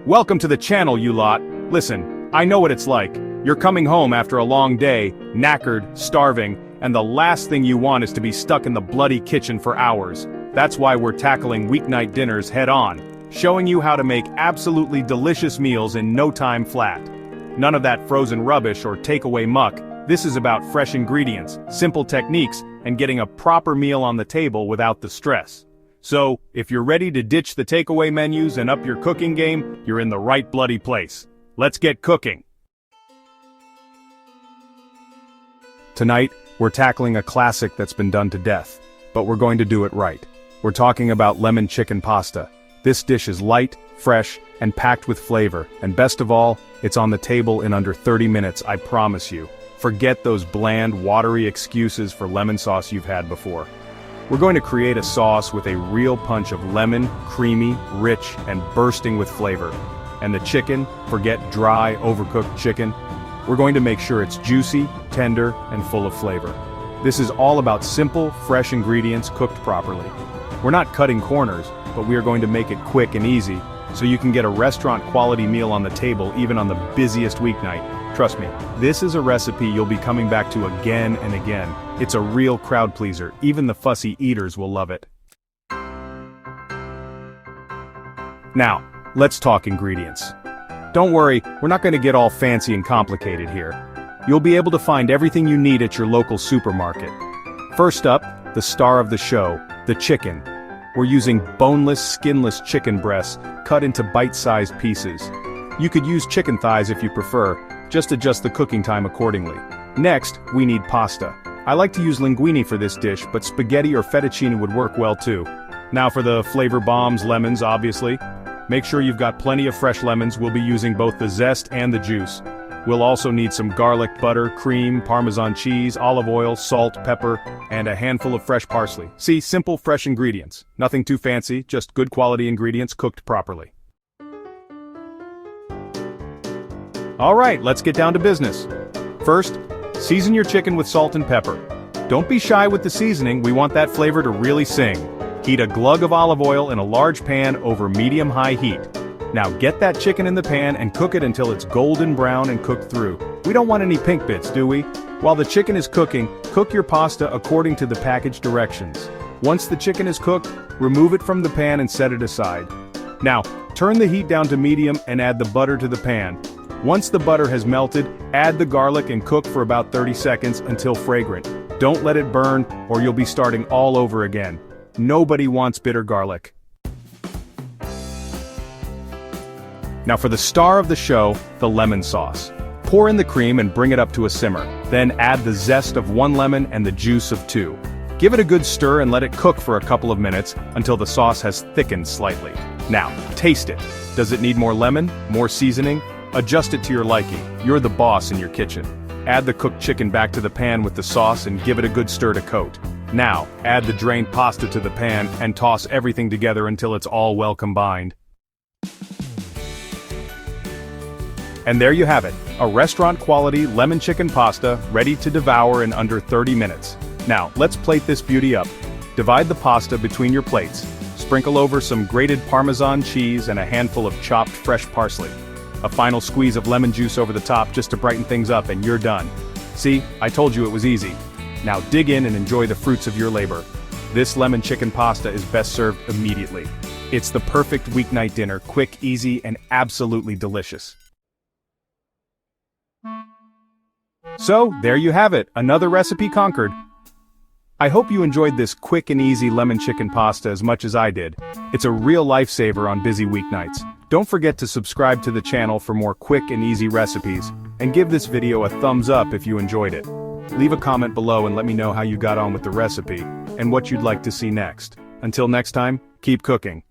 Welcome to the channel, you lot. Listen, I know what it's like. You're coming home after a long day, knackered, starving, and the last thing you want is to be stuck in the bloody kitchen for hours. That's why we're tackling weeknight dinners head-on, showing you how to make absolutely delicious meals in no time flat. None of that frozen rubbish or takeaway muck. This is about fresh ingredients, simple techniques, and getting a proper meal on the table without the stress. So, if you're ready to ditch the takeaway menus and up your cooking game, you're in the right bloody place. Let's get cooking. Tonight, we're tackling a classic that's been done to death, but we're going to do it right. We're talking about lemon chicken pasta. This dish is light, fresh, and packed with flavor, and best of all, it's on the table in under 30 minutes, I promise you. Forget those bland, watery excuses for lemon sauce you've had before. We're going to create a sauce with a real punch of lemon, creamy, rich, and bursting with flavor. And the chicken, forget dry, overcooked chicken. We're going to make sure it's juicy, tender, and full of flavor. This is all about simple, fresh ingredients cooked properly. We're not cutting corners, but we are going to make it quick and easy, so you can get a restaurant-quality meal on the table even on the busiest weeknight. Trust me, this is a recipe you'll be coming back to again and again. It's a real crowd pleaser, even the fussy eaters will love it. Now, let's talk ingredients. Don't worry, we're not going to get all fancy and complicated here. You'll be able to find everything you need at your local supermarket. First up, the star of the show, the chicken. We're using boneless, skinless chicken breasts cut into bite-sized pieces. You could use chicken thighs if you prefer, just adjust the cooking time accordingly. Next, we need pasta. I like to use linguine for this dish, but spaghetti or fettuccine would work well too. Now for the flavor bombs, lemons obviously. Make sure you've got plenty of fresh lemons. We'll be using both the zest and the juice. We'll also need some garlic butter, cream, Parmesan cheese, olive oil, salt, pepper, and a handful of fresh parsley. See, simple, fresh ingredients. Nothing too fancy, just good quality ingredients cooked properly. Alright, let's get down to business. First, season your chicken with salt and pepper. Don't be shy with the seasoning, we want that flavor to really sing. Heat a glug of olive oil in a large pan over medium-high heat. Now get that chicken in the pan and cook it until it's golden brown and cooked through. We don't want any pink bits, do we? While the chicken is cooking, cook your pasta according to the package directions. Once the chicken is cooked, remove it from the pan and set it aside. Now, turn the heat down to medium and add the butter to the pan. Once the butter has melted, add the garlic and cook for about 30 seconds until fragrant. Don't let it burn, or you'll be starting all over again. Nobody wants bitter garlic. Now for the star of the show, the lemon sauce. Pour in the cream and bring it up to a simmer. Then add the zest of 1 lemon and the juice of 2. Give it a good stir and let it cook for a couple of minutes until the sauce has thickened slightly. Now, taste it. Does it need more lemon? More seasoning? Adjust it to your liking. You're the boss in your kitchen. Add the cooked chicken back to the pan with the sauce and give it a good stir to coat. Now, add the drained pasta to the pan and toss everything together until it's all well combined. And there you have it, a restaurant-quality lemon chicken pasta ready to devour in under 30 minutes. Now, let's plate this beauty up. Divide the pasta between your plates. Sprinkle over some grated Parmesan cheese and a handful of chopped fresh parsley. A final squeeze of lemon juice over the top just to brighten things up and you're done. See, I told you it was easy. Now dig in and enjoy the fruits of your labor. This lemon chicken pasta is best served immediately. It's the perfect weeknight dinner, quick, easy, and absolutely delicious. So, there you have it, another recipe conquered. I hope you enjoyed this quick and easy lemon chicken pasta as much as I did. It's a real lifesaver on busy weeknights. Don't forget to subscribe to the channel for more quick and easy recipes, and give this video a thumbs up if you enjoyed it. Leave a comment below and let me know how you got on with the recipe, and what you'd like to see next. Until next time, keep cooking.